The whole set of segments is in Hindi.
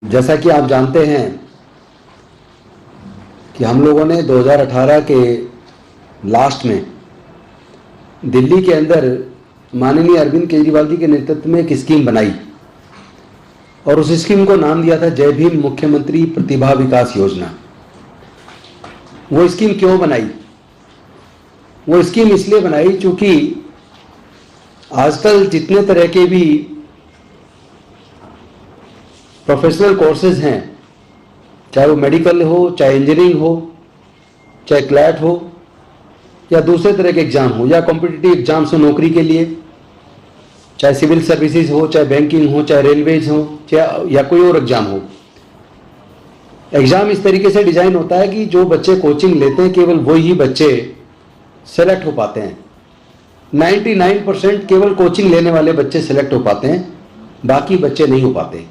जैसा कि आप जानते हैं कि हम लोगों ने 2018 के लास्ट में दिल्ली के अंदर माननीय अरविंद केजरीवाल जी के नेतृत्व में एक स्कीम बनाई और उस स्कीम को नाम दिया था जय भीम मुख्यमंत्री प्रतिभा विकास योजना। वो स्कीम क्यों बनाई? वो स्कीम इसलिए बनाई क्योंकि आजकल जितने तरह के भी प्रोफेशनल कोर्सेज हैं, चाहे वो मेडिकल हो, चाहे इंजीनियरिंग हो, चाहे क्लैट हो या दूसरे तरह के एग्जाम हो या कॉम्पिटिटिव एग्जाम्स हो नौकरी के लिए, चाहे सिविल सर्विसेज हो, चाहे बैंकिंग हो, चाहे रेलवेज हो, चाहे या कोई और एग्जाम हो। एग्जाम इस तरीके से डिजाइन होता है कि जो बच्चे कोचिंग लेते हैं केवल वही बच्चे सेलेक्ट हो पाते हैं। 99% केवल कोचिंग लेने वाले बच्चे सेलेक्ट हो पाते हैं, बाकी बच्चे नहीं हो पाते।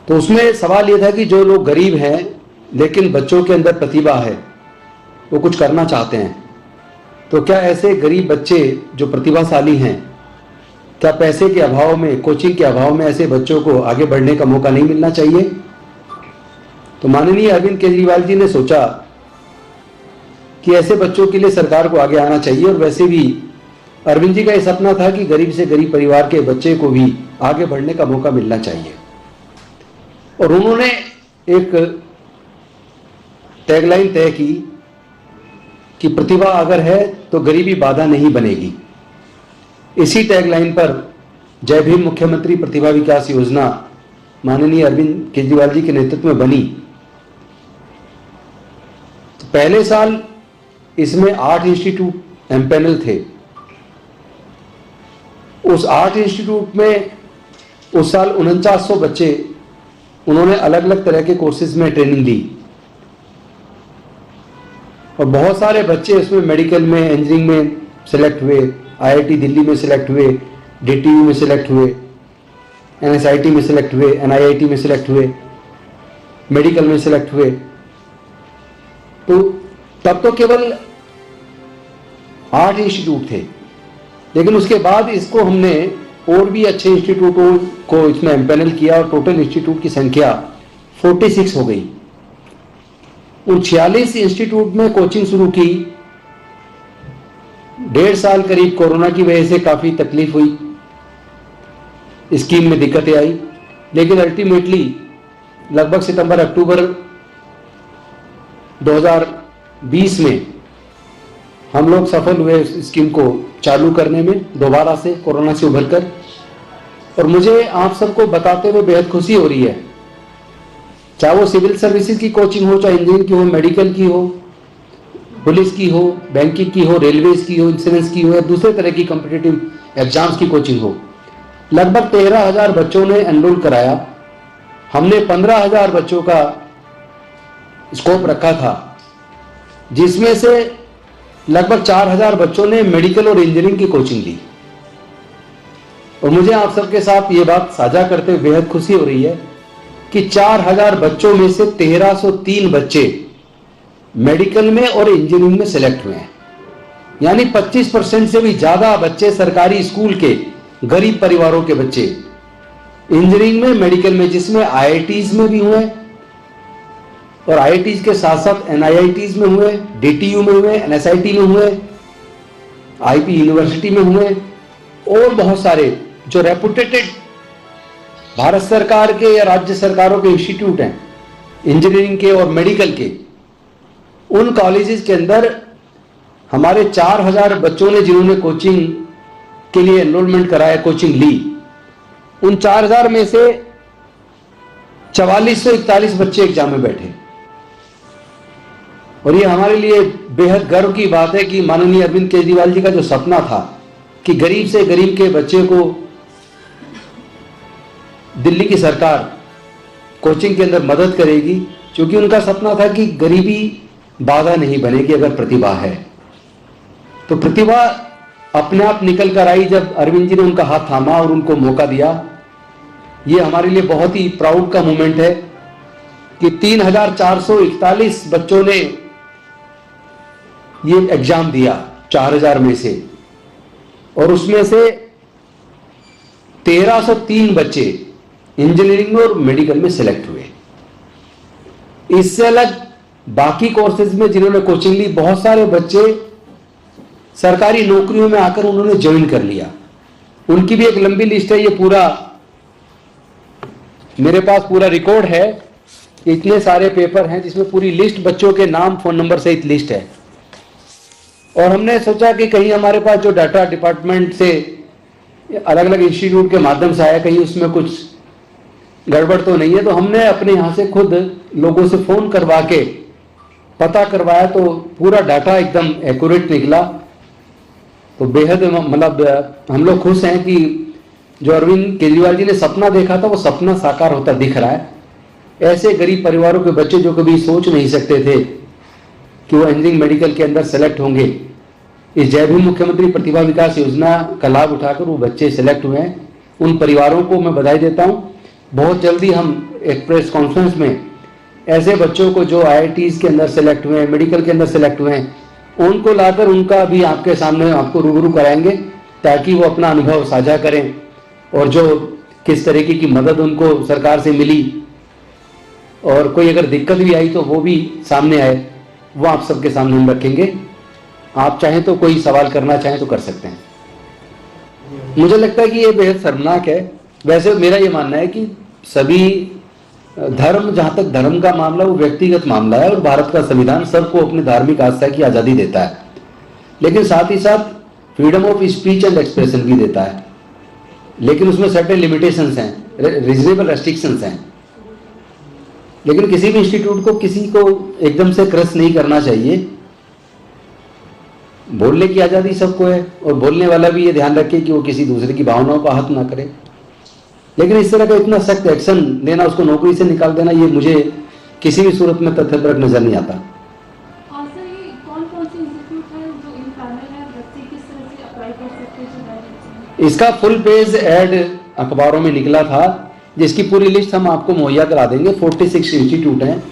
तो उसमें सवाल यह था कि जो लोग गरीब हैं लेकिन बच्चों के अंदर प्रतिभा है, वो कुछ करना चाहते हैं, तो क्या ऐसे गरीब बच्चे जो प्रतिभाशाली हैं, क्या पैसे के अभाव में, कोचिंग के अभाव में ऐसे बच्चों को आगे बढ़ने का मौका नहीं मिलना चाहिए? तो माननीय अरविंद केजरीवाल जी ने सोचा कि ऐसे बच्चों के लिए सरकार को आगे आना चाहिए। और वैसे भी अरविंद जी का यह सपना था कि गरीब से गरीब परिवार के बच्चे को भी आगे बढ़ने का मौका मिलना चाहिए। और उन्होंने एक टैगलाइन तय की कि प्रतिभा अगर है तो गरीबी बाधा नहीं बनेगी। इसी टैगलाइन पर जय भीम मुख्यमंत्री प्रतिभा विकास योजना माननीय अरविंद केजरीवाल जी के नेतृत्व में बनी। तो पहले साल इसमें 8 इंस्टीट्यूट एमपैनल थे। उस 8 इंस्टीट्यूट में उस साल 4900 बच्चे उन्होंने अलग अलग तरह के कोर्सेज में ट्रेनिंग ली और बहुत सारे बच्चे इसमें मेडिकल में, इंजीनियरिंग में सिलेक्ट हुए, आईआईटी दिल्ली में सिलेक्ट हुए, डीटीयू में सिलेक्ट हुए, एनएसआईटी में सिलेक्ट हुए, एनआईआईटी में सिलेक्ट हुए, मेडिकल में सिलेक्ट हुए। तो तब तो केवल 8 इंस्टीट्यूट थे, लेकिन उसके बाद इसको हमने और भी अच्छे इंस्टीट्यूटों को इसमें एम्पैनल किया और टोटल इंस्टीट्यूट की संख्या 46 हो गई। उन 46 इंस्टीट्यूट में कोचिंग शुरू की। 1.5 साल करीब कोरोना की वजह से काफी तकलीफ हुई, स्कीम में दिक्कतें आई, लेकिन अल्टीमेटली लगभग सितंबर अक्टूबर 2020 में हम लोग सफल हुए इस स्कीम को चालू करने में दोबारा से कोरोना से उभरकर। और मुझे आप सबको बताते हुए बेहद खुशी हो रही है, चाहे वो सिविल सर्विसेज की कोचिंग हो, चाहे इंजीनियरिंग की हो, मेडिकल की हो, पुलिस की हो, बैंकिंग की हो, रेलवेज की हो, इंश्योरेंस की हो या दूसरे तरह की कॉम्पिटिटिव एग्जाम्स की कोचिंग हो, लगभग 13,000 बच्चों ने एनरोल कराया। हमने 15,000 बच्चों का स्कोप रखा था, जिसमें से लगभग 4,000 बच्चों ने मेडिकल और इंजीनियरिंग की कोचिंग ली। और मुझे आप सबके साथ ये बात साझा करते हुए बेहद खुशी हो रही है कि 4,000 बच्चों में से 1,303 बच्चे मेडिकल में और इंजीनियरिंग में सिलेक्ट हुए हैं। यानी 25% से भी ज्यादा बच्चे सरकारी स्कूल के गरीब परिवारों के बच्चे इंजीनियरिंग में, मेडिकल में, जिसमें आईआईटीज में भी हुए और आईआईटीज के साथ साथ एनआईआईटीज में हुए, डीटीयू में हुए, एनएसआईटी में हुए, आईपी यूनिवर्सिटी में हुए और बहुत सारे जो रेपुटेटेड भारत सरकार के या राज्य सरकारों के इंस्टीट्यूट हैं इंजीनियरिंग के और मेडिकल के, उन कॉलेजेस के अंदर हमारे 4,000 बच्चों ने जिन्होंने कोचिंग के लिए एनरोलमेंट कराया, कोचिंग ली, उन 4,000 में से 4441 बच्चे एग्जाम में बैठे। और ये हमारे लिए बेहद गर्व की बात है कि माननीय अरविंद केजरीवाल जी का जो सपना था कि गरीब से गरीब के बच्चे को दिल्ली की सरकार कोचिंग के अंदर मदद करेगी, क्योंकि उनका सपना था कि गरीबी बाधा नहीं बनेगी अगर प्रतिभा है। तो प्रतिभा अपने आप निकल कर आई जब अरविंद जी ने उनका हाथ थामा और उनको मौका दिया। ये हमारे लिए बहुत ही प्राउड का मोमेंट है कि 3,441 बच्चों ने ये एग्जाम दिया 4,000 में से, और उसमें से 1,303 बच्चे इंजीनियरिंग में और मेडिकल में सिलेक्ट हुए। इससे अलग बाकी कोर्सेज में जिन्होंने कोचिंग ली, बहुत सारे बच्चे सरकारी नौकरियों में आकर उन्होंने ज्वाइन कर लिया। उनकी भी एक लंबी लिस्ट है, ये पूरा मेरे पास पूरा रिकॉर्ड है, इतने सारे पेपर हैं जिसमें पूरी लिस्ट, बच्चों के नाम फोन नंबर सहित लिस्ट है। और हमने सोचा कि कहीं हमारे पास जो डाटा डिपार्टमेंट से अलग अलग इंस्टीट्यूट के माध्यम से आया, कहीं उसमें कुछ गड़बड़ तो नहीं है। तो हमने अपने यहाँ से खुद लोगों से फोन करवा के पता करवाया, तो पूरा डाटा एकदम एक्यूरेट निकला। तो बेहद मतलब हम लोग खुश हैं कि जो अरविंद केजरीवाल जी ने सपना देखा था वो सपना साकार होता दिख रहा है। ऐसे गरीब परिवारों के बच्चे जो कभी सोच नहीं सकते थे कि वो इंजीनियरिंग मेडिकल के अंदर सेलेक्ट होंगे, इस जय भीम मुख्यमंत्री प्रतिभा विकास योजना का लाभ उठाकर वो बच्चे सेलेक्ट हुए हैं। उन परिवारों को मैं बधाई देता हूँ। बहुत जल्दी हम एक प्रेस कॉन्फ्रेंस में ऐसे बच्चों को जो IITs के अंदर सेलेक्ट हुए हैं, मेडिकल के अंदर सेलेक्ट हुए हैं, उनको लाकर उनका भी आपके सामने आपको रूबरू कराएंगे, ताकि वो अपना अनुभव साझा करें और जो किस तरीके की मदद उनको सरकार से मिली और कोई अगर दिक्कत भी आई तो वो भी सामने आए, वो आप सबके सामने हम रखेंगे। आप चाहें तो कोई सवाल करना चाहें तो कर सकते हैं। मुझे लगता है कि ये बेहद शर्मनाक है। वैसे मेरा ये मानना है कि सभी धर्म, जहां तक धर्म का मामला वो व्यक्तिगत मामला है और भारत का संविधान सबको अपनी धार्मिक आस्था की आज़ादी देता है, लेकिन साथ ही साथ freedom of speech and expression भी देता है, लेकिन उसमें सर्टेन लिमिटेशंस हैं, रीजनेबल रेस्ट्रिक्शंस हैं। लेकिन किसी भी इंस्टीट्यूट को किसी को एकदम से क्रश नहीं करना चाहिए। बोलने की आज़ादी सबको है और बोलने वाला भी ये ध्यान रखे कि वो किसी दूसरे की भावनाओं को आहत ना करे। लेकिन इस तरह का इतना सख्त एक्शन लेना, उसको नौकरी से निकाल देना, ये मुझे किसी भी सूरत में तथ्यपरक नजर नहीं आता। इसका फुल पेज एड अखबारों में निकला था, जिसकी पूरी लिस्ट हम आपको मुहैया करा देंगे। 46 इंस्टीट्यूट हैं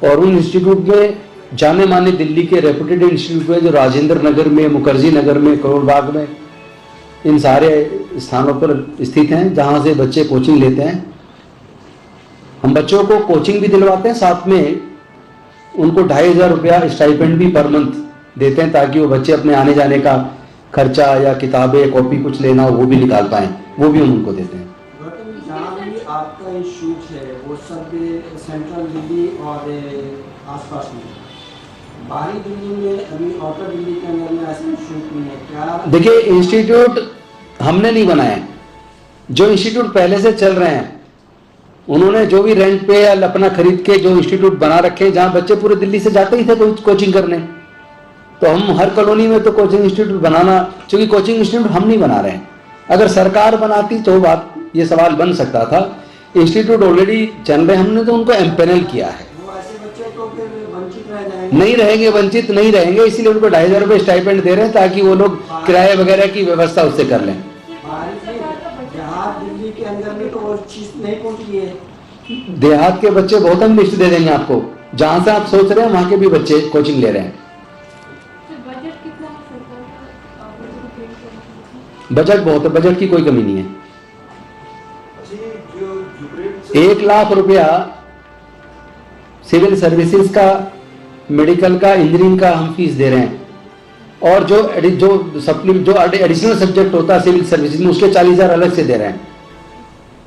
और उन इंस्टीट्यूट में जाने माने दिल्ली के रेपुटेड इंस्टीट्यूट में जो राजेंद्र नगर में, मुखर्जी नगर में, करोल बाग में, इन सारे स्थानों पर स्थित हैं जहां से बच्चे कोचिंग लेते हैं। हम बच्चों को कोचिंग भी दिलवाते हैं, साथ में उनको 2500 रुपया स्टाइपेंड भी पर मंथ देते हैं, ताकि वो बच्चे अपने आने जाने का खर्चा या किताबें, कॉपी कुछ लेना हो वो भी निकाल पाएं, वो भी हम उनको देते हैं। आपका इंस्टीट्यूट है वो सब सेंट्रल दिल्ली और आसपास में, बाहरी दिल्ली में, अभी आउटर दिल्ली के अंदर में ऐसे इंस्टीट्यूट नहीं है क्या? देखिए, इंस्टीट्यूट हमने नहीं बनाए, जो इंस्टीट्यूट पहले से चल रहे हैं उन्होंने जो भी रेंट पे या अपना खरीद के जो इंस्टीट्यूट बना रखे, जहां बच्चे पूरे दिल्ली से जाते ही थे कोचिंग करने, तो हम हर कॉलोनी में तो कोचिंग इंस्टीट्यूट बनाना, क्योंकि कोचिंग इंस्टीट्यूट हम नहीं बना रहे हैं। अगर सरकार बनाती तो बात ये सवाल बन सकता था। इंस्टीट्यूट ऑलरेडी चल रहे, हमने तो उनको एम्पेनल किया है। नहीं रहेंगे, वंचित नहीं रहेंगे, इसीलिए उनको 2500 रुपये स्टाइपेंड दे रहे हैं, ताकि वो लोग किराए वगैरह की व्यवस्था उससे कर लें। दिल्ली के अंदर में तो वो चीज नहीं पहुंची है। देहात के बच्चे बहुत हम लिस्ट दे देंगे आपको, जहां से आप सोच रहे हैं वहां के भी बच्चे कोचिंग ले रहे हैं। बजट बहुत है, बजट की कोई कमी नहीं है। 1 लाख रुपया सिविल सर्विसेज का, मेडिकल का, इंजीनियरिंग का हम फीस दे रहे हैं, और जो एडिशनल सब्जेक्ट होता है सिविल सर्विसेज में उसके 40,000 अलग से दे रहे हैं।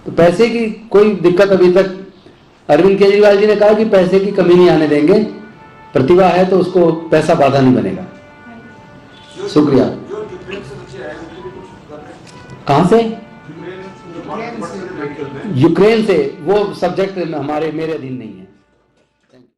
तो पैसे की कोई दिक्कत अभी तक, अरविंद केजरीवाल जी ने कहा कि पैसे की कमी नहीं आने देंगे, प्रतिभा है तो उसको पैसा बाधा नहीं बनेगा। शुक्रिया। कहां से? यूक्रेन से। वो सब्जेक्ट मेरे अधीन नहीं है।